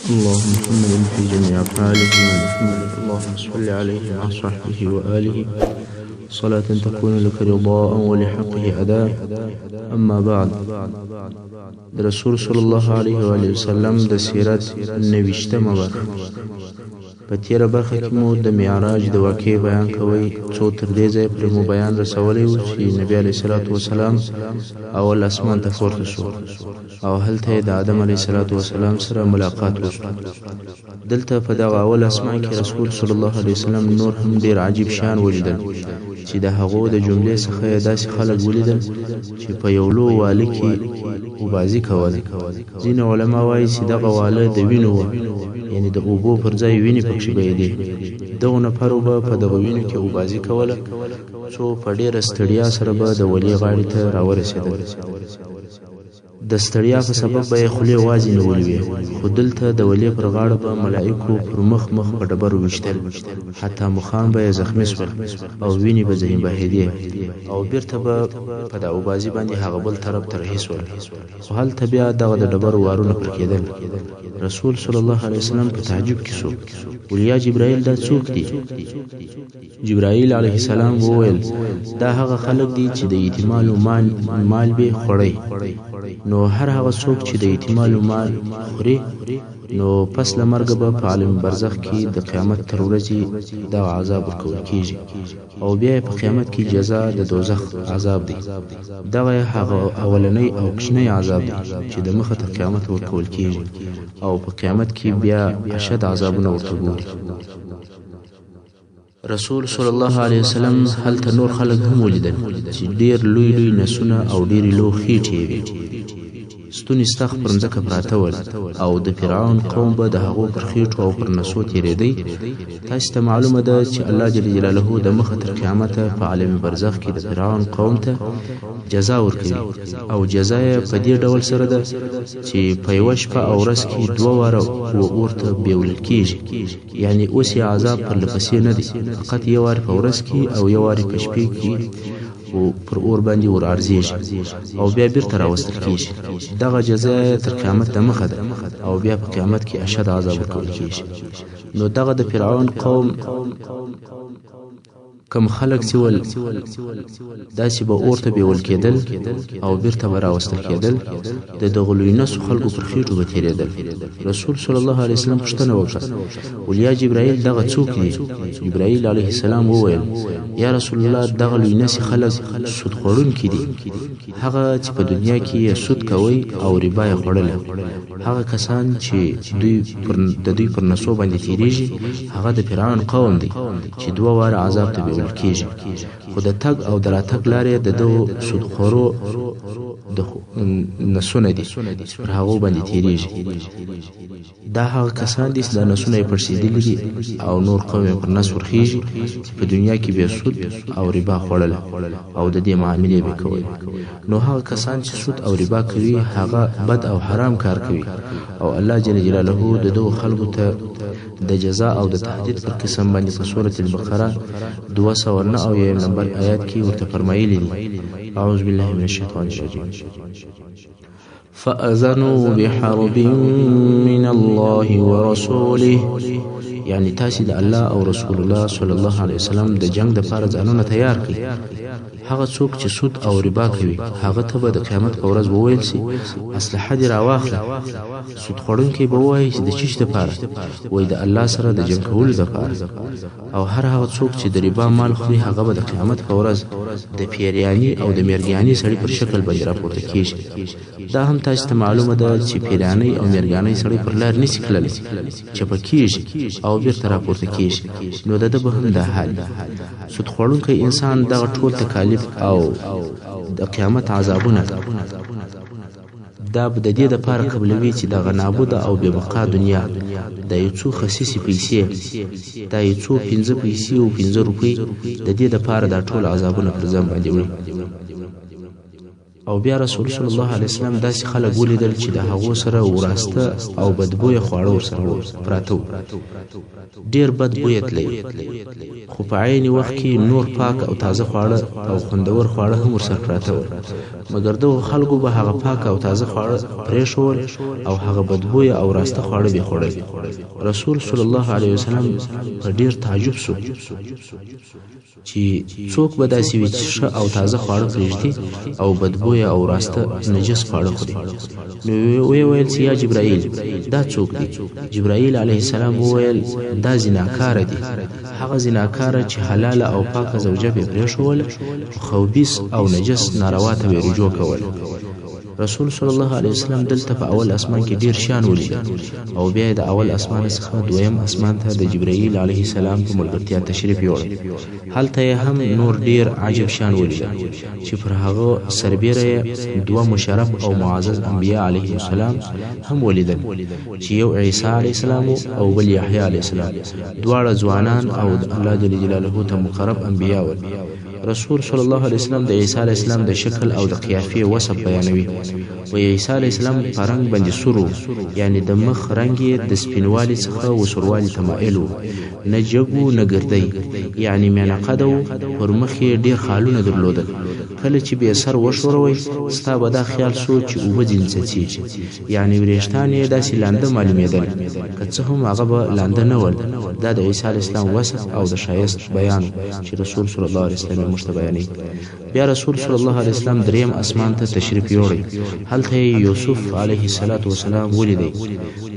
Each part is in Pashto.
اللهم محمد في جميع أفعاله محمد، اللهم صل عليه مع صحبه وآله صلاة تكون لك رضاء ولحقه أداء. أما بعد، رسول صلى الله عليه وآله وسلم د سیرت 90مه برخه. په تیره برخه کې مو د معراج د واقعې بیان کوي، څو تر دې ځایه پرې مو بیان رسولی و چې نبی علیه الصلاة والسلام اول اسمان ته پورته شو او هلته یې د آدم علیه السلام سره ملاقات وشو. دلته په دغه اول اسمان کې رسول صلی الله علیه وسلم نور هم ډېر عجیب شیان ولیدل چې د هغو د جملې څخه یې داسې خلک ولیدل چې په یو لو واله کې اوبازي کوله. ځینې علما وایي چې دغه واله د وینو وه، یعنی د اوبو پر ځای وینې پکښې بهېدې. دغو نفرو به په دغه وینو کې اوبازي کوله، څو په ډېره ستړیا سره به د ولي غاړې ته راورسېدل. د ستړیا په سبب به یې خولې وازې نیولې وې، خو دلته د ولي پر غاړه به ملایکو پر مخ په ډبرو ویشتل، حتی مخان به یې زخمي سول او وینې به ځینې بهېدې او بیرته به په د اوبازي باندې هغه بل طرف ته رهي سول، خو هلته بیا دغه د ډبرو وارونه پر کېدل. رسول صلی الله علیه وسلم په تعجب کې شو، ولیا جبرائیل دا څوک دی؟ جبرائیل علیه السلام وویل دا هغه خلک دي چې د یتیمانو مال به خوړی، نو هر هغه څوک چې د یتیمانو مال خوري نو پس له مرګه به په عالم برزخ کې د قیامت تر ورځې دغه عذاب ورکول کېږي او بیا په قیامت کې جزا د دوزخ عذاب دی. دغه هغه اولنی او کوچنی عذاب دی چې د مخه تر قیامت ورکول کېږي او په قیامت کې بیا اشد عذابونه ورته ګوري. رسول صلی الله علیه وسلم هلته نور خلک هم ولیدل چې ډېر لوی نسونه او ډېرې لو خېټې وې، ستوني ستخ پر مځکه پراته ول او د فرعون قوم به د هغو پر خېټو او پر نسو تېرېدی. تاسو ته معلومه ده چې الله جل جلاله د مخه تر قیامته په عالم برزخ کې د فرعون قوم ته جزا ورکوي او جزا یې په دې ډول سره ده چې په یوه شپه او ورځ کې 2 واره اور ته بیولل کېږي، یعنی اوس یې عذاب پرله پسې نه دی، فقط یو وارې په ورځ کې او یو وارې په شپې کې او پر اور باندې ور ارزیږي او بیا بیرته راوستل کېږي. دغه جزا تر قیامت د مخه ده او بیا په قیامت کې اشد عذاب ورکول کېږي. نو دغه د فرعون قوم کم خلق سیول داسې به اور ته بیول کېدل او بیرته به راوستل کېدل، د دغو لوی نسو خلکو پر خېټو به تېرېدل. رسول صلی الله علیه وسلم پوښتنه وکړه ولیا جبرائیل دغه څوک دی؟ جبرائیل علیه السلام وویل یا رسول الله دغه لوی نسي خلک سود خوړونکي دي، هغه چې په دنیا کې یې سود کوي او ربا یې خوړله. هغه کسان چې د دوی پر نسو باندې تېرېږي هغه د فرعون قوم دی چې 2 واره عذاب ته بیول کېږي، خو د تګ او د راتګ لارې د دغو سودخورو د نسونه دي چې پر هغو باندې تېرېږي. دا هغه کسان دي چې د نسونه یې پړسېدلي دي او نور قوم یې پر نس ورخېږي چې په دنیا کې به سود او ربا خوړله او د دې معاملې به کوي. نو هغه کسان چې سود او ربا کوي هغه بد او حرام کار کوي او الله جل جلاله د دغو خلکو ته د جزا او د تهدید پر قسم باندې په سورة البقره 209 نمبر آیات کې ورته فرمایلی دي: اعوذ بالله من الشیطان الرجیم فأذنوا بحرب من الله ورسوله، یعنی تاسې د الله او رسول الله صلی الله علیه وسلم د جنگ د پاره ځانونه تیار کړي. هغه څوک چې سود او ربا کوي هغه ته به د قیامت په ورځ وویل سي اسلحه دې راواخله. سود خوړونکی به ووایي چې د چیش دپاره؟ وایي د الله سره د جنګ کولو دپاره. او هر هغه څوک چې د ربا مال خوري هغه به د قیامت په ورځ د پیریاني او د میرګیاني سړي پر شکل باندې راپورته کېږي. دا هم تاسو ته معلومه ده چې پیریاني او میرګیاني سړی پر لار نشي تللی، چپه کېږي او بیرته راپورته کېږي. نو د ده به هم دا حال. سود خوړونکی انسان دغه ټول تکالیف او د قیامت عذابونه دا به د دې دپاره قبلوي چې دغه نابوده او بې بقا دنیا د یو څو خسیسې پیسې، دا یو څو 15 پیسې او 15 روپۍ د دې دپاره دا ټول عذابونه پر ځان باندې وړي. او بیا رسول صلی الله علیه وسلم داسې خلک ولیدل چې د هغو سره وراسته او بدبویه خواړه ورسره پراته وو، ډېر بد بویه تللی، خو په عین وخت کې نور پاک او تازه خواړه او خوندور خواړه هم ورسره پراته وو، مګر دغو خلکو به هغه پاک او تازه خواړه پرېښول او هغه بدبویه او راسته خواړه به خوړل. رسول صلی الله علیه وسلم په ډېر تعجب سو چې څوک به داسې وي چې ښه او تازه خواړه پرېږدي او بدبویه او راسته نجس خواړه خوري. نو ویې ویل چې یا جبرائیل دا څوک دی؟ جبرائیل علیه السلام وویل دا زناکاره دي، هغه زناکاره چې حلاله او پاکه زوجه به پرېښوله، خبیث او نجس ناروا ته به رجوع کول. رسول صلی الله علیه وسلم دلته په اول اسمان کې ډیر شیان ولیدل او بیا د اول اسمان څخه دویم اسمان ته د جبرائیل علیه السلام په ملګرتیا تشریف یووړ. هلته هم نور ډیر عجب شیان ولیدل چې پر هغه سربیره دوه مشرف او معزز انبیا علیهم السلام هم ولیدل چې یو عیسی علیه السلام او بل یحیی علیه السلام، دواړه ځوانان او الله جل جلاله ته مقرب انبیا ول. رسول صلی الله علیه وسلم د عیسی علیه السلام د شکل او د قیافې وصف بیانوي. و عیسی علیه السلام په رنګ باندې سور، یعنی د مخ رنګ یې د سپینوالي څخه وسوروالي ته مایل و، نه جګ نه ګردی، یعنی میانقده و، پر مخ یې ډېر خالونه درلودل. کله چې به سر وښوروئ ستا به دا خیال سو چې اوبه ځینې څڅېږي، یعنی وریښتان یې داسې لانده معلومېدل، که څه هم هغه به لانده نه ول. دا د عیسی علیه السلام وصف او د ښایست بیان چې رسول صلی الله علیه وسلم موږ ته بیانوي. بیا رسول صلی الله علیه وسلم دریم اسمان ته تشریف یووړی. هلته یوسف علیه السلام ولیدی.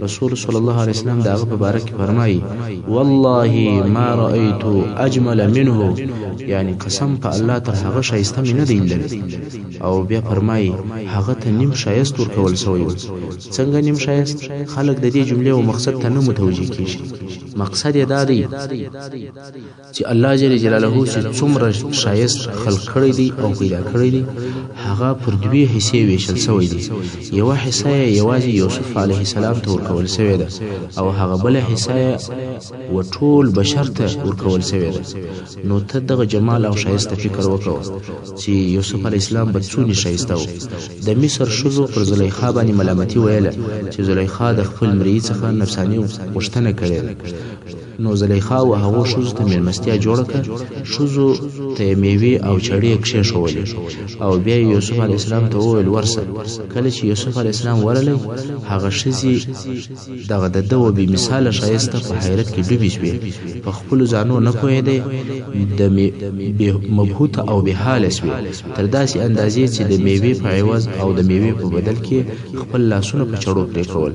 رسول صلی الله علیه وسلم د هغه په باره کې فرمایي والله ما رأیت اجمل منه، یعنی قسم په الله تر هغه ښایسته مې نه دی لیدلی. او بیا فرمایي هغه ته نیم ښایست ورکول سوی و. څنګه نیم ښایست؟ خلک د دې جملې او مقصد ته نه متوجه کیږي. مقصد یې دا دی چې الله جل جلاله چې څومره ښایست خلق کړی دی او پیدا کړی دی، هغه پر دوی حصې ویشل سوی دی. یوه حصه یې یوازې یوسف علیه السلام ته ورکول سوې ده او هغه بله حصه یې ټول بشر ته ورکول سوې ده. نو ته دغه جمال او ښایست ته فکر وکړه چې یوسف علیه السلام به څومره ښایسته و. د مصر ښځو پر زلیخا باندې ملامتي ویله چې زلیخا د خپل مریي څخه نفساني غوښتنه کړې ده. نو زلیخا و هغو ښځو ته مېلمستیا جوړه کړه، ښځو ته یې میوې او چړې کښېښولې او بیا یې یوسف علیه السلام ته وویل ورسه. کله چې یوسف علیه السلام ورغلی، هغه ښځې دغه د ده و بې مثاله ښایست ته په حیرت کې ډوبې شوې، په خپلو ځانو نه پوهېدی، د مبهوته او بې حاله شوې، تر داسې اندازې چې د میوې په عوض او د میوې په بدل کې خپل لاسونه په چړو پرېښول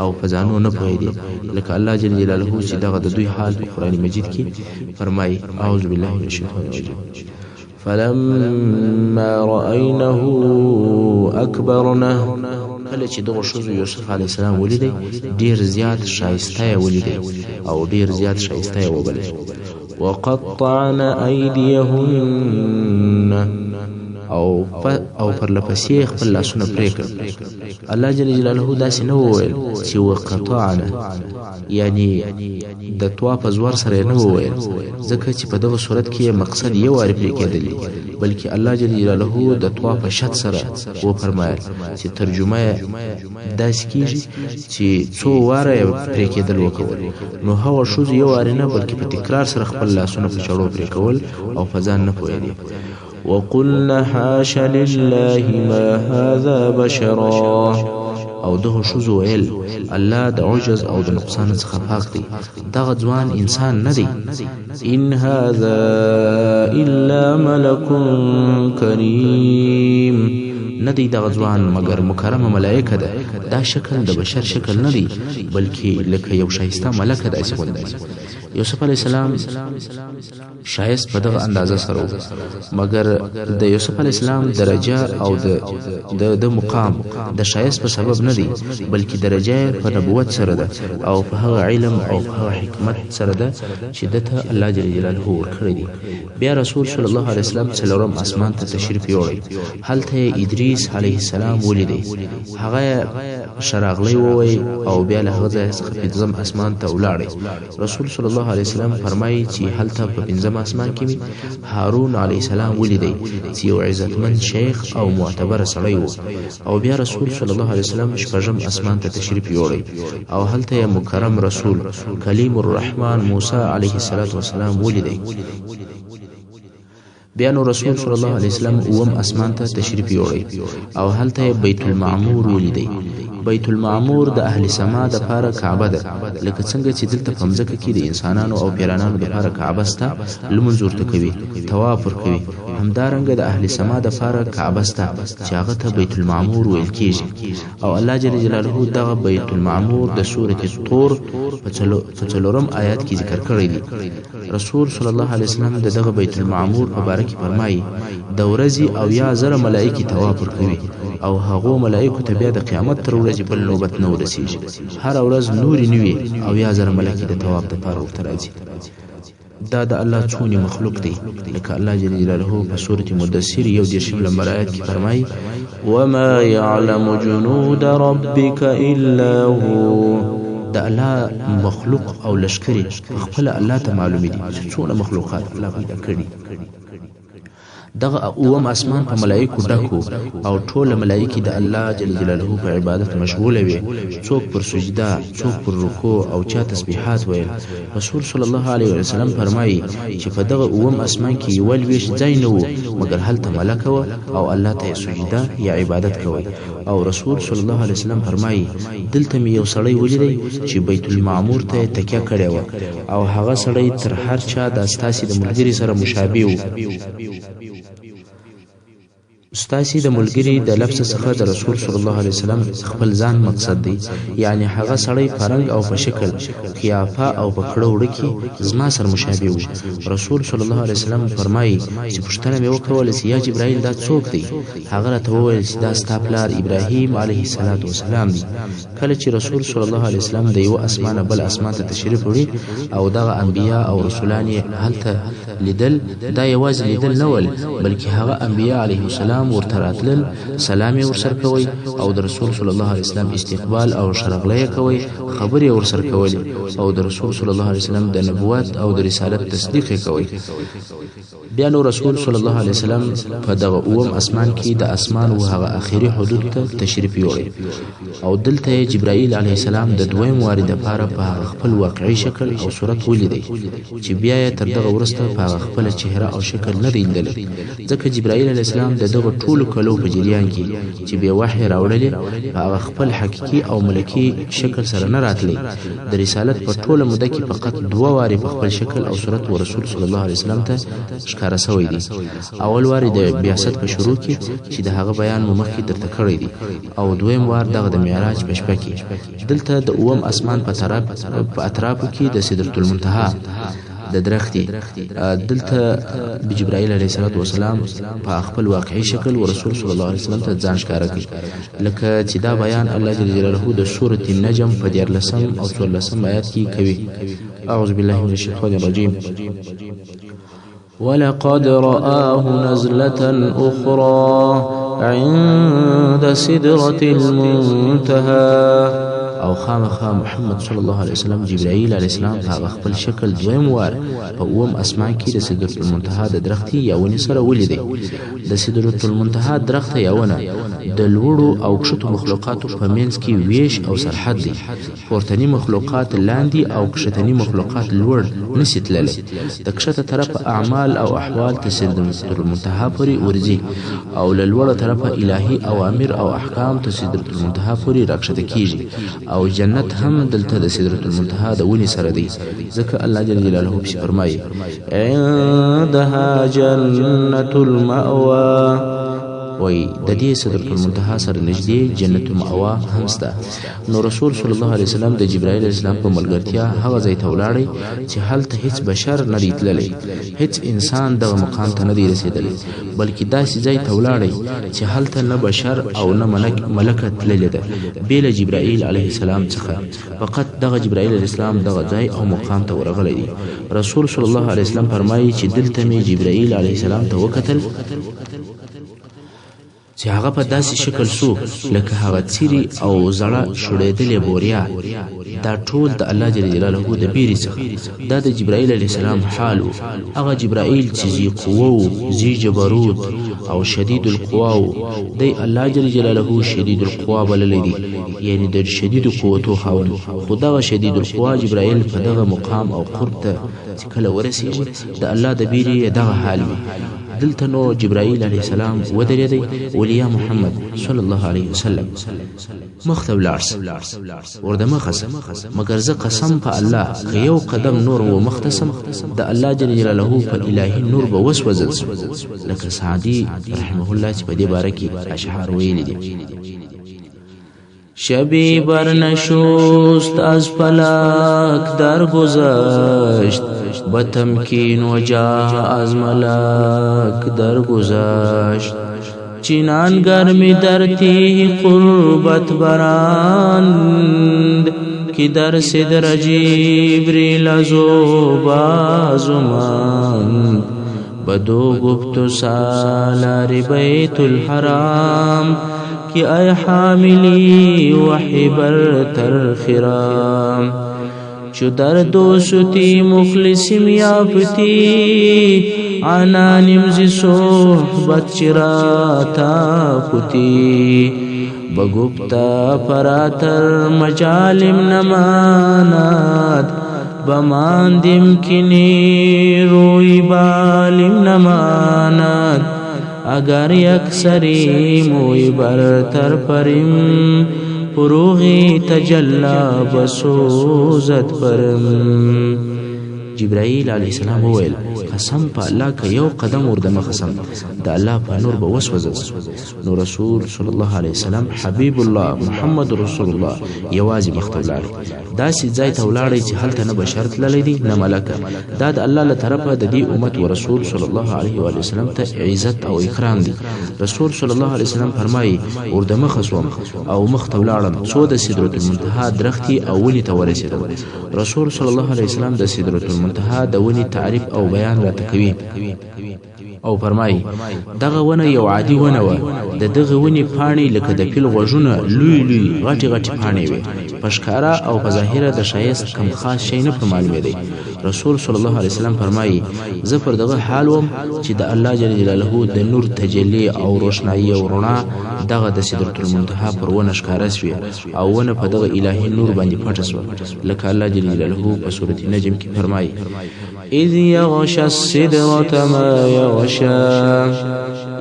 او په ځانو نه پوهېدی، لکه الله جل جلاله چې دغه د دوی حال په قرآن مجید کې فرمایي اعوذ بالله من الشیطان الرجیم فلما رأینه اکبرنه. کله چې دغه ښځو یوسف علیه السلام ولیدی، ډېر زیات ښایسته یې ولیدی او ډېر زیات ښایسته یې وبلل. وقطعن ایدیهن، او پرلپسې خپل لاسونه پرې کړل. الله جل جلاله داسې نه وویل چې وقطعن، یعنی د طوا په زور سره نه وویل، ځکه چې په دغه صورت کې مقصد یو وارې پرې کېدلی، بلکې الله جل جلاله د طوا په شد سره وفرمایل چې ترجمه یې داسې کېږي چې څو واره یې پرې کېدل وکول. نو هغه ښځو یو وارې نه بلکې په تکرار سره خپل لاسونه په چړو پرې کول او په ځان نه پوهېدې. وقلنا حاش لله ما هذا بشرا، او دغه ښځو ویل الله د عجز او د نقصان څخه پاک دی، دغه ځوان انسان نه دی. ان هذا الا ملک کریم، نه دی دغه ځوان مګر مکرمه ملائکه ده. دا شکل د بشر شکل نه دی، بلکې لکه یو ښایسته ملکه داسې غوندې. یوسف علیه السلام ښایست په دغه اندازه سره و، مګر د یوسف علیه السلام درجه او د مقام د ښایست په سبب نه دی، بلکې درجه په نبوت سره ده او په هغه علم او په هغه حکمت سره ده چې دته الله جل جلاله ورکړی دی. بیا رسول صلی الله علیه وسلم څلورم اسمان ته تشریف یووړی. هلته یې ادریس ادریس علیه السلام ولیدی هغه شراغلی ووی او بیا له هغه ځای څخه پنځم اسمان ته ولاړی رسول صلی الله علیه وسلم فرمایي چې هلته په پنځم اسمان کې می هارون علیه السلام ولیدی چې یو عزتمن شیخ او معتبر سړی وو او بیا رسول صلی الله علیه وسلم شپږم اسمان ته تشریف یوړی او هلته مکرم رسول کلیم الرحمن موسی علیه السلام ولیدی بیا نو رسول صلی الله علیه وسلم اوم اسمان ته تشریف یوړی او هلته بیت المعمور ولیدی بیت المعمور د اهل سما د پاره کعبه ده لکه څنګه چې دلته په مځکه کې د انسانانو او پیرانانو د پاره کعبه سته لمونځ ورته کوي طواف ورکوي همدارنګه د اهل سما د پاره کعبه سته چې هغه ته بیت المعمور ویل کیږي او الله جل جلاله دغه بیت المعمور د سورۃ الطور په څلورم آیات کې ذکر کړی دی رسول صلی الله علیه وسلم دغه بیت المعمور په باره کې فرمایي د ورځې او یا زره ملائکه طواف ورکوي او هغه ملائکه ته بیا د قیامت تر ورځې بل نوبت نه ورسیږي هر ورځ نوري نوي او یا زره ملائکه د طواف لپاره ورته راځي دا د الله څونی مخلوق دی لکه الله جل جلاله په سورۃ مدثر یو دېرشم نمبر آیات کې فرمایي وما يعلم جنود ربك الا هو د الله مخلوق او لشکري خپل الله ته معلوم دي چې څونه مخلوقات الله پیدا کړي دغه اوم اسمان په ملائکو ډکو او ټول ملائکه د الله جل جلاله په عبادت مشغوله وي څوک پر سجده څوک پر رکوع او چا تسبیحات ویل رسول صلی الله علیه وسلم فرمایي چې په دغه اوم اسمان کې یو ویش ځای نه وو مګر هلته ملائکه او الله ته سجده یا عبادت کوي او رسول صلی الله علیه وسلم فرمایي دلته مې یو سړی ولیدی چې بیت المعمور ته تکیه کړی و او هغه سړی تر هر چا د استاسي د ملګری سره مشابه و استاسي د ملګری د لفظ څخه د رسول صلی الله علیه وسلم خپل ځان مقصد دی یعنی هغه سړی فرنګ او په شکل قیافه او په کړه وړه کې زما سره مشابه و رسول صلی الله علیه وسلم فرمایي چې پوښتنه مې وکړه چې یا جبرائیل دا څوک دی هغه راته وویل چې دا ستا پلار ابراهیم علیه السلام دی کله چې رسول صلی الله علیه وسلم د یو اسمان بل اسمان ته تشریف وړي او دغه انبیا او رسولان هلته لیدل دا یوازې لیدل نه ول بلکې هغه انبیا علیه السلام ورتراتل سلام ورسره کوي او د رسول صلی الله علیه وسلم استقبال او شرغله کوي خبري ورسره کوي او د رسول صلی الله علیه وسلم د نبوت او د رسالت تصدیق کوي بیا نو رسول صلی الله علیه وسلم په دغه اوم اسمان کې د اسمان او هغه اخیری حدود ته تشریف یوړي او دلته جبرائیل علیه السلام د دویم وارد لپاره په خپل واقعي شکل او صورت ولیدي چې بیا تر دغه ورسته په خپل چهره او شکل نه دیندل ځکه جبرائیل علیه السلام دغه ټول کلو په جریان کې چې به وحی راوړل هغه خپل حقيقي او ملکی شکل سره نه راتلی د رسالت په ټوله مده کې فقط دوه واری په خپل شکل او صورت رسول صلی الله علیه وسلم ته ښکارا شوی دی اول واری د بیاست په شروع کې چې د هغه بیان مخکې درته کړی دی او دویم وار دغه د معراج په شپه کې دلته د اوم اسمان په اطرافو کې د سدرۃ المنتهى د درختي دلته جبرائیل علیه السلام په خپل واقعي شکل ورسول صلی الله علیه وسلم ته ځان ښکارا کړ لکه چې دا بیان الله جل جلاله د سورۃ النجم په 14 او 14 آیات کې کوي اعوذ بالله من الشیطان الرجیم ولقد رآه نزلة أخرى عند سدرة المنتهى او خامخا محمد صلی الله علیه وسلم جبرائیل علیه السلام په خپل شکل دویم وار په اوم اسمان کې د سدرۃ المنتهى د درختي یاونی سره ولیدي د سدرۃ المنتهى درخت یاونه د لوړو او کښتو مخلوقاتو په منځ کې ویش او سرحد دی پورتنی مخلوقات لاندې او کښتنی مخلوقات لوړ نشي تللی د کښته طرف اعمال او احوال ته سدرۃ المنتهى پورې ورځي او له لوړه طرف الهي اوامر او احکام ته سدرۃ المنتهى پورې راکښته کیږي او جنت هم دلته د سدرۃ المنتهى د ونی سره دی ځکه الله جل جلاله په فرمایي عندها جنت المأوى وای د دې سدرۃ المنتهى سره نږدې جنت المأوى هم سته نو رسول صلی الله علیه وسلم د جبرائیل علیه السلام په ملګرتیا هغه ځای ته ولاړی چې هلته هیڅ بشر نه دی تللی هیڅ انسان دغه مقام ته نه دی رسیدلی بلکې داسې ځای ته ولاړی چې هلته نه بشر او نه ملکه تللی ده بې له جبرائیل علیه السلام څخه فقط دغه جبرائیل علیه السلام دغه ځای او مقام ته ورغلی دی رسول صلی الله علیه وسلم فرمایي چې دلته مې جبرائیل علیه السلام ته وکتل چې هغه په داسې شکل سو لکه هغه څیري او زړه شړېدلې بوریا. دا ټول د الله جل جلاله د بیرې څخه. دا د جبرائیل علیه السلام حال و. هغه جبرائیل چې ذی قوه و، ذی جبروت او شدید القوا و. دی الله جل جلاله شدید القوا بللی دی، یعنی د شدید قوتو خاوند. خو دغه شدید القوا جبرائیل په دغه مقام او قرب ته چې کله ورسېږي د الله د بیرې دغه حال وي. دلته نو جبرائیل علیه السلام ودرېدی، ولیا محمد صلی الله علیه وسلم مخ ته ولاړ سه، وردمخه سه، مګر زه قسم په الله که یو قدم نور و مختصم د الله جل جلاله په الهي نور به وسوځل سو. لکه سعدي رحمه الله چې په دې باره کې اشعار ویلي دي: شبی برنشست از فلک درگذشت، به تمکین و جا از ملک درگذشت. چنان گرمی در تیه قربت برند، که در صدر جبریل از او بازو ماند. بدو گفت و سالار بیت الحرام، که ای حاملی وحی برتر خرام. چو در دوستی مخلصیم یافتی، عنانیم زی صحبت چرا تا پتی. بگفتا فراتر مجالم نماند، بماندیم کنی روی بالیم نماند. اگر یک سری موی برتر پریم، فروغی تجلا بسوزت پرم. جبرائیل علیه السلام وویل: قسم په الله که یو قدم وردمخه سم د الله په نور به وسوځم. نو رسول صلی الله علیه وسلم حبیب الله محمد رسول الله یوازې مخ ته ولاړ. داسې ځای ته ولاړی چې هلته نه بشر تللی دی نه ملکه. دا د الله له طرفه د دې امت و رسول صلی الله علیه و وسلم ته عزت او اکرام دی. رسول صلی الله علیه وسلم فرمایي: وردمخه سوم او مخ ته ولاړم څو د سدرة المنتهی درختي او ونې ته ورسېدم. رسول صلی الله علیه وسلم د سدرة المنتهی د ونې تعریف او بیان راته کوي او فرمایي: دغه ونه یو عادي ونه وه. د دغه ونې پاڼې لکه د پیل غوږونه لوی لوی غټې غټې پاڼې وې. په ښکاره او په ظاهره د ښایست کم خاص شی نه پر معلومېدی. رسول صلی الله علیه وسلم فرمایي: زه پر دغه حال وم چې د الله جل جلاله د نور تجلی او روښنایي او رڼا دغه د سدرة المنتهی پر ونه ښکاره سوې او ونه په دغه الهي نور باندې پټه سوه. لکه الله جل جلاله په سورة نجم کې فرمایي: اذ یغشی السدرة ما یغشی.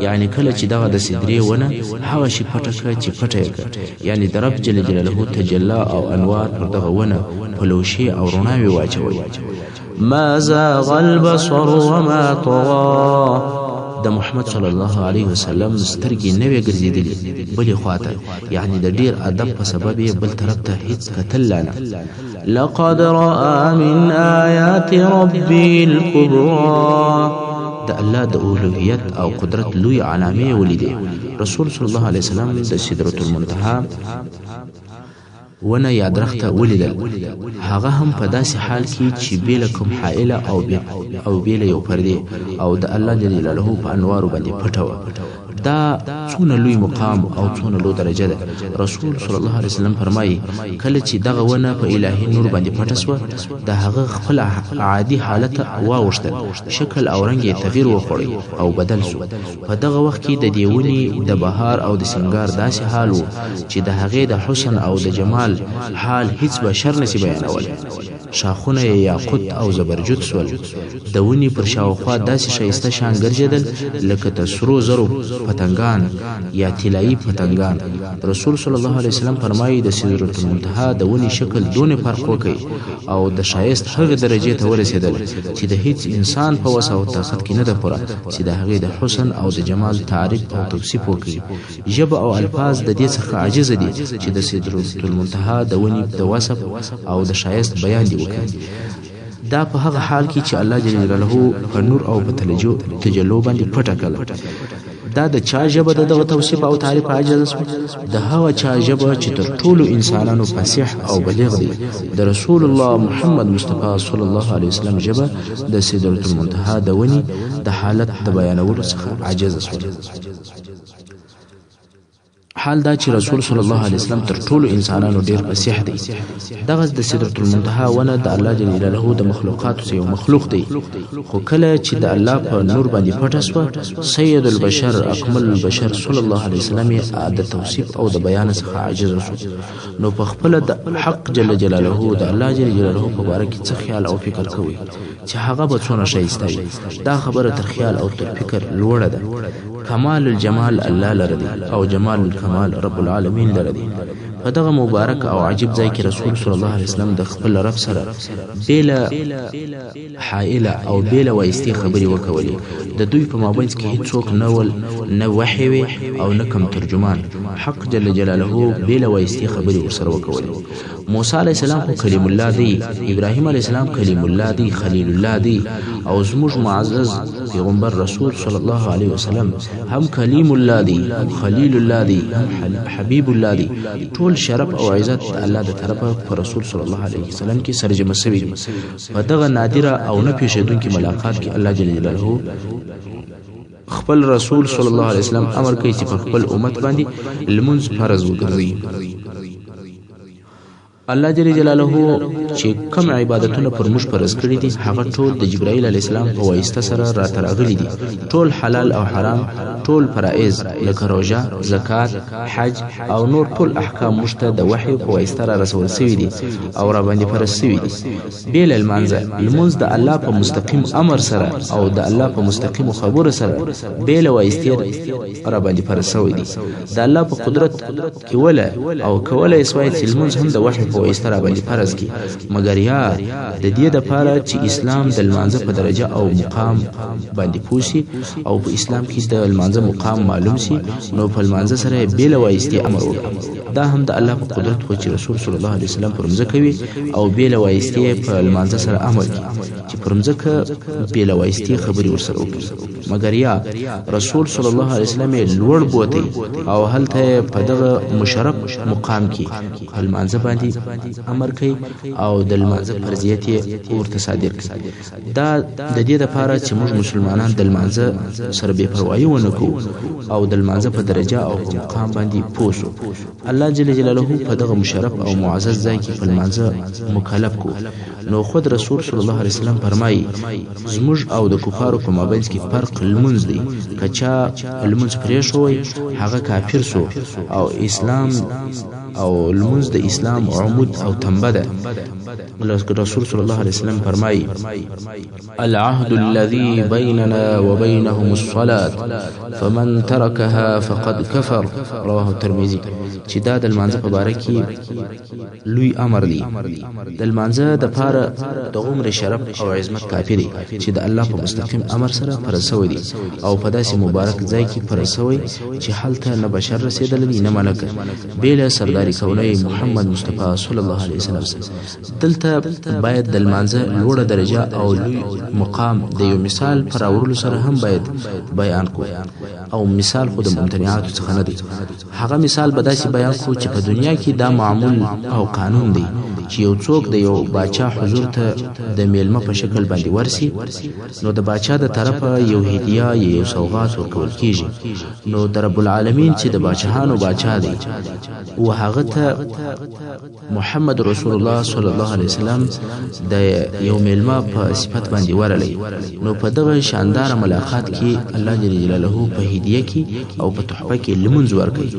یعنی کله چې دغه د سدرې ونه هغه شي پټه کړه چې پټه یې کړه. یعنی د رب جل جلاله تجلا او انوار پر دغه ونه پلوشي او رڼاوې واچوي. ما زاغ البصر وما طغى. د محمد صلی الله علیه وسلم سترګې نوې ګرځېدلې بلې خواته، یعنی د ډیر ادب په سبب یې بل طرف ته هیڅ کتل نه. لقد رأى من آیات ربی الکبرى. د الله د اولویت او قدرت لوی علامې ولیدې. رسول صلی الله علیه وسلم د سدرة المنتهی ونه یا درخته ولیدل. هغه هم په داسې حال کې چې بیله کوم حائله او بیله یو پردې او د الله جل جلاله په انوارو باندې پټه وه. دا څونه لوی مقام او څونه لوی درجه ده. رسول صلی الله علیه وسلم فرمایي: کله چې دغه ونه په الهي نور باندې پټه سوه، د هغه خپل عادي حالت واوښتل، شکل او رنګ یې تغییر وخوړی او بدل سو. په دغه وخت کې د دې ونې د بهار او د سنگار داسې حال و چې د هغې د حسن او د جمال حال هیڅ بشر نشي بیانولی. شاخونه یې یاقوت او زبرجد سول. د ونې پر شاوخوا داسې ښایسته شان ګرځېدل لکه د سرو زرو پتنګان یا طلایي پتنګان. رسول صلی الله علیه وسلم فرمایي: د سدرة المنتهی د ونې شکل دونه فرق وکړي او د ښایست هغې درجې ته ورسېدل چې د هیڅ انسان په وس او طاقت کې نه ده پوره چې د هغې د حسن او د جمال تعریف او توصیف وکړي. ژبه او الفاظ د دې څخه عاجزه دي چې د سدرة المنتهی د ونې د وصف او د ښایست بیان دي وکړي. دا په هغه حال کې چې الله جل جلاله په نور او په تجلو باندې پټه کړه. دا د چا ژبه دغه توصیف او تعریف عاجز شو؟ د هغه چا ژبه چې تر ټولو انسانانو فصیح او بلیغ دی. د رسول الله محمد مصطفی صلی الله علیه وسلم ژبه د سدرة المنتهی د ونې د حالت د بیانولو څخه عاجز شو. حال دا چې رسول صلی الله علیه وسلم تر ټولو انسانانو ډیر فصیح دی. دغه د سدرۃ المنتهى ونه د الله جل جلاله د مخلوقاتو یو مخلوق دی، خو کله چې د الله په نور باندې پټه شوه، سید البشر اکمل البشر صلی الله علیه وسلم د توصیف او د بیان څخه عاجز شو. نو په خپل د حق جل جلاله د الله جل جلاله په باره کې څه خیال او فکر کوي چې هغه به څونه شایسته وي. دا خبره تر خیال او تر فکر لوړه ده. کمال الجمال الله لره دی او جمال الکمال رب العالمین لره دی. په دغه مبارک او عجیب ځای کې رسول صلی الله علیه وسلم د خپل رب سره بلا حائله او بلا وایستې خبرې وکولې. د دوی په مابینځ کې هیڅوک نه وحی وي او نه کوم ترجمان. حق جل جلاله بلا وایستې خبرې ورسره وکولې. موسی علیه السلام خو کلیم الله دی، ابراهیم علیه السلام کلیم الله دی، خلیل الله دی، او زموږ معزز پیغمبر رسول صلی الله علیه وسلم هم کلیم الله دی، خلیل الله دی، هم حبیب الله دی. ټول شرف او عزت الله د طرفه پر رسول صلی الله علیه وسلم کې سرجمه شوی دی. په دغه نادره او نه پیښیدونکي ملاقات کې الله جل جلاله خپل رسول صلی الله علیه وسلم امر کوي چې په خپل امت باندې لمونځ فرض وګرځوي. الله جل جلاله چې کوم عبادتونه پر موږ فرض کړي دي هغه ټول د جبرائیل علیه السلام په واسطه سره راته راغلي دي. ټول حلال او حرام، ټول فرائض لکه روژه، زکات، حج او نور ټول احکام موږ ته د وحی په واسطه را رسول شوي دي او را باندې فرض شوي دي. بې له لمانځه لمونځ د الله په مستقیم امر سره او د الله په مستقیمو خبرو سره بې له واسطې را باندې فرض شوی دي. د الله په قدرت کې وله او کولی سوای چې لمونځ هم د وحی په واسطه را باندې فرض کی، مګر یا د دې دپاره چې اسلام د لمانځه په درجه او مقام باندې پوسی او په اسلام کې د لمانځه مقام معلوم شي، نو په لمانځه سره بې له واسطې امر وکړي. دا هم د الله په قدرت خو چې رسول صلی الله علیه وسلم پر مځکه وي او بې له واسطې په لمانځه سره امر کوي چې پر مځکه بې له واسطې خبرې ورسره وکړي. مګر یا رسول صلی الله علیه وسلم لوړ بوتی او هلته په دغه مشرف مقام کې لمانځه باندې امر کوي او د لمانځه فرضیت یې ورته صادر کوي. دا د دې دپاره چې موږ مسلمانان د لمانځه سره بې پروایي ونه کوو او د لمانځه په درجه او په مقام باندې پوه شو. الله جل جلاله په دغه مشرف او معزز ځای کې په لمانځه مکلف کو. نو خود رسول صلی الله علیه وسلم فرمایي زموږ او د کفارو په مابینځ کې فرق لمونځ دی. که چا لمونځ پرېښوی هغه کافر سو او اسلام او لمونځ د اسلام عمود او تنبه ده. رسول صلی الله علیه وسلم فرمایي العهد الذي بيننا وبينهم الصلاة فمن تركها فقد كفر. رواه الترمذي. چې دا د لمانځه په باره کې لوی امر دی. د لمانځه دپاره د عمر شرف او عظمت کافي دی چې د الله په مستقیم امر سره فرض شوی دی او په داسې مبارک ځای کې فرض شوی چې هلته نه بشر رسېدلی دی نه ملکه بې له سرداري کونی محمد مصطفی صلی الله علیه وسلم. دلته باید د لمانځه لوړه درجه او لوی مقام د یو مثال پر راوړلو سره هم باید بیان کو. او مثال خو د ممتنعاتو څخه نه دی. هغه مثال به داسې بیان کو چې په دنیا کې دا معمول او قانون دی چې یو څوک د یو باچا حضور ته د میلمه په شکل باندې ورسي، نو د باچا د طرفه یو هدیه یا یو سوغات ورکول کیږي. نو د رب العالمین چې د باچاهانو باچا دی او هغه ته محمد رسول الله صلی الله علیه وسلم د یو میلمه په صفت باندې ورلی، نو په دغه شاندار ملاقات کې الله جل جلاله په هدیه کې او په تحفه کې لمونځ ورکوي.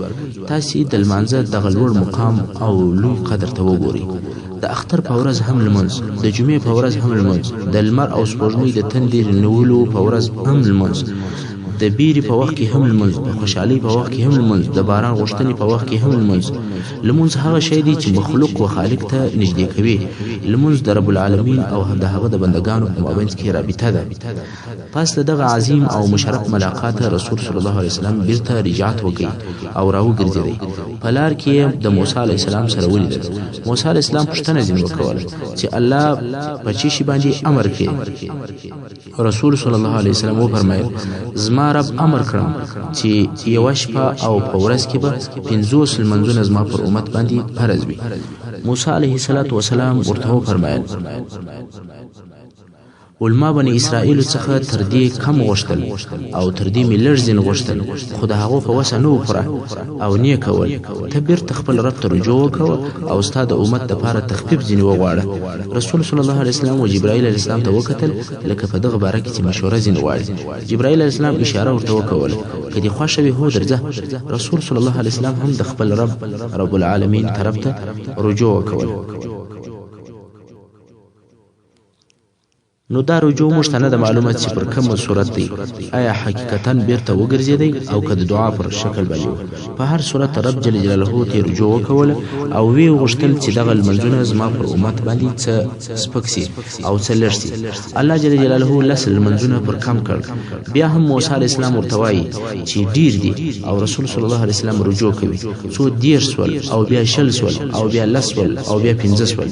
تاسې د لمانځه دغه لوړ مقام او لوی قدر ته وګورئ. د اختر په ورځ هم لمونځ، د جمعې په ورځ هم لمونځ، د لمر او سپوږمۍ د تندې نیولو په ورځ هم لمونځ، د بیرې په وخت کې هم لمونځ، د خوشحالۍ په وخت کې هم لمونځ، د باران غوښتنې په وخت کې هم لمونځ. لمونځ هغه شی دی چې مخلوق و خالق ته نږدې کوي. لمونځ د رب العالمین او د هغه د بندګانو په مابینځ کې رابطه ده. پس د دغه عظیم او مشرف ملاقات رسول صلی الله علیه وسلم بیرته رجعت وکړي او راوګرځېدی. په لار کې د موسی علیه السلام سره ولیدل. موسی علیه السلام پوښتنه ځینې وکوله چې الله په چی شي باندې امر کوي. رسول صلی الله علیه وسلم وفرمایل زما رب امر کړم چې یوه شپه او په ورځ کې به 50 لمونځونه زما پر امت باندې فرض وي. موسی علیه السلام ورته وفرمایل علما بني اسرائیل څخه تر دې کم غوښتل او تر دې مې لږ ځین غوښتل خو د هغو په وسه نه پوره او نه کول ته بیرته خپل رب ته رجوع وکړه او ستا د امت دپاره تخفیف ځینې وغواړه. رسول صلی الله علیه وسلم و جبرائیل علیه السلام ته وکتل لکه په دغه باره کې چې مشوره ځینې غواړي. جبرائیل علیه السلام اشاره ورته وکوله که دې خوښه وي هو درځه. رسول صلی الله علیه وسلم هم د خپل رب العالمین طرف ته رجوع وکول. نو دا رجوع موږ ته نه ده معلومه چې پر کومه صورت دی، آیا حقیقتا بیرته وګرځېدی او که د دعا پر شکل باندې و. په هر صورت رب جل جلاله ته رجوع وکوله او وی غوښتل چې دغه لمنځونه زما پر امت باندې څه سپک سي او څه لږ سي. الله جل جلاله لس لمنځونه پر کم کړ. بیا هم موسی علیه السلام ورته وایي چې ډیر دي او رسول صلی الله علیه وسلم رجوع کوي څو 10 سول او بیا 60 سول او بیا 10 سول او بیا 15 سول.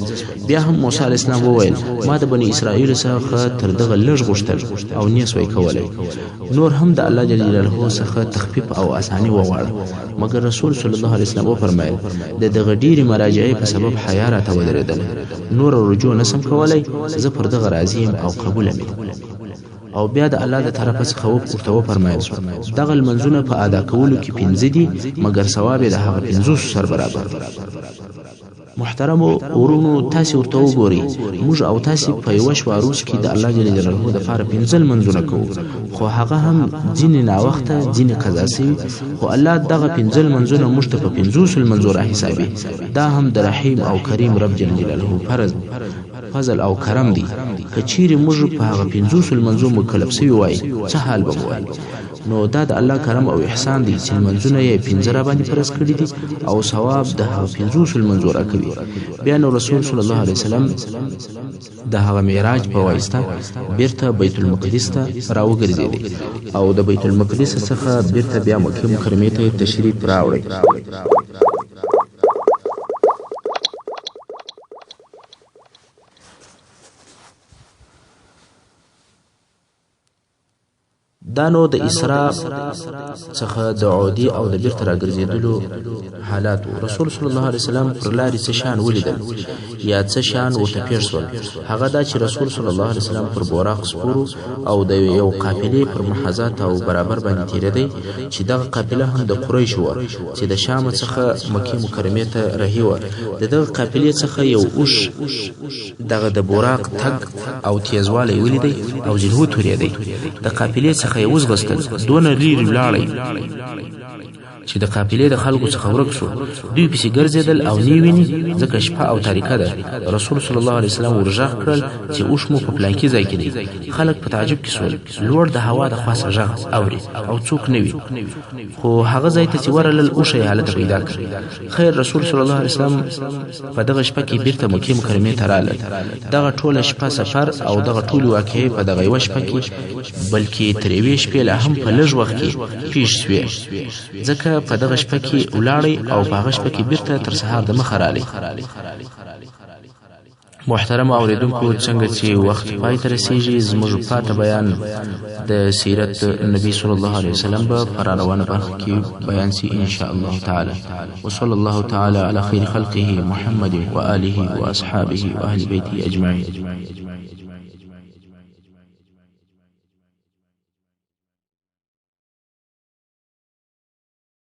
بیا هم موسی علیه السلام وویل ما د بني اسرائیل څخه تر دغه لږ غوښتل او نه سوی کولای. نور هم د الله جل جلاله څخه تخفیف او اسانی وغواړه مګر رسول صلی الله علیه وسلم وفرمایل د دغه ډیرې مراجعې په سبب حیا راته ودرېدل، نور رجوع نسم کولای، زه پر دغه راضي یم او قبول مې. او بیا د الله د طرفه څخه ورته وفرمایل شو دغه لمنځونه په ادا کولو کې 15 دي مګر ثواب د هغه 50 سره برابر. محترم ورونو تاسو ورته وګورئ موږ او تاسو په یو شوا روز کې د الله جل جلاله د لپاره 15 منځونه کوو خو هغه هم ځینې ناوخته ځینې قضا شوي خو الله دغه 15 منځونه موږ ته په 50 منځو را حسابي. دا هم د رحیم او کریم رب جل جلاله فضل او کرم دی. که چیرې موږ په هغه 50 منځو مکلف سوي وای څه حال به وای. نو دا د الله کرم او احسان دی چې منځونه یې 15 باندې فرض کړی دي او ثواب د هغه 50 منځو را کوي. بیا نو رسول صلی الله علیه وسلم د هغه معراج په واسطه بیرته بیت المقدس ته راوګرځیدي او د بیت المقدس څخه بیرته بیا مکه مکرمه ته تشریف راوړی. دا نو د اسراء څخه د عودي او د بیرته راګرځېدلو حالات. رسول صلی الله علیه وسلم پر لارې څه شان ولیدل یا څه شان ورته پیښ شول. هغه دا چې رسول صلی الله علیه وسلم پر بوراق سپورو او د یو قافلې پر محاذات او برابر باندې تیرېدی چې دغه قافله هم د قریش و چې د شام څخه مکه مکرمه ته رهي و. دغه قافلې څخه یو اوش دغه د بوراق تګ او تیزوالی ولیدی او جلهو تورېدی. د قافلې څخه یې وزغستل دونه لرې ولاړی چې د قافلې د خلکو څخه ورک شو. دوی پسې ګرځېدل او نه ویني ځکه شپه او تاریکه ده. رسول صلی الله علیه وسلم ورغږ کړل چې اوښ مو په پلانکي ځای کې دی. خلک په تعجب کې سول لوړ د هوا د خاصه غږ اوري او څوک نه وي خو هغه ځای ته چې ورلل اوښ یې حالت پیدا کړ. خیر رسول صلی الله علیه وسلم په دغه شپه کې بیرته مکه مکرمه ته راغلل. دغه ټوله شپه سفر او دغه ټول واقعې په دغه یو شپه کې بلکې تر یوې شپې لا هم په لږ وخت کې پیښ شوې ځکه په دغه شپه کې ولاړی او په هغه شپه کې بیرته تر سهار د مخه راغلی. محترم اوریدونکو څنګه چې وخت پای ته رسیږي زموږ پاته بیان د سیرت نبی صلی الله علیه وسلم به پر روانه برخه کې بیان سي ان شاء الله تعالی. وصلی الله تعالی علی خیر خلقه محمد و آله و اصحابه و اهل بیته اجمعین.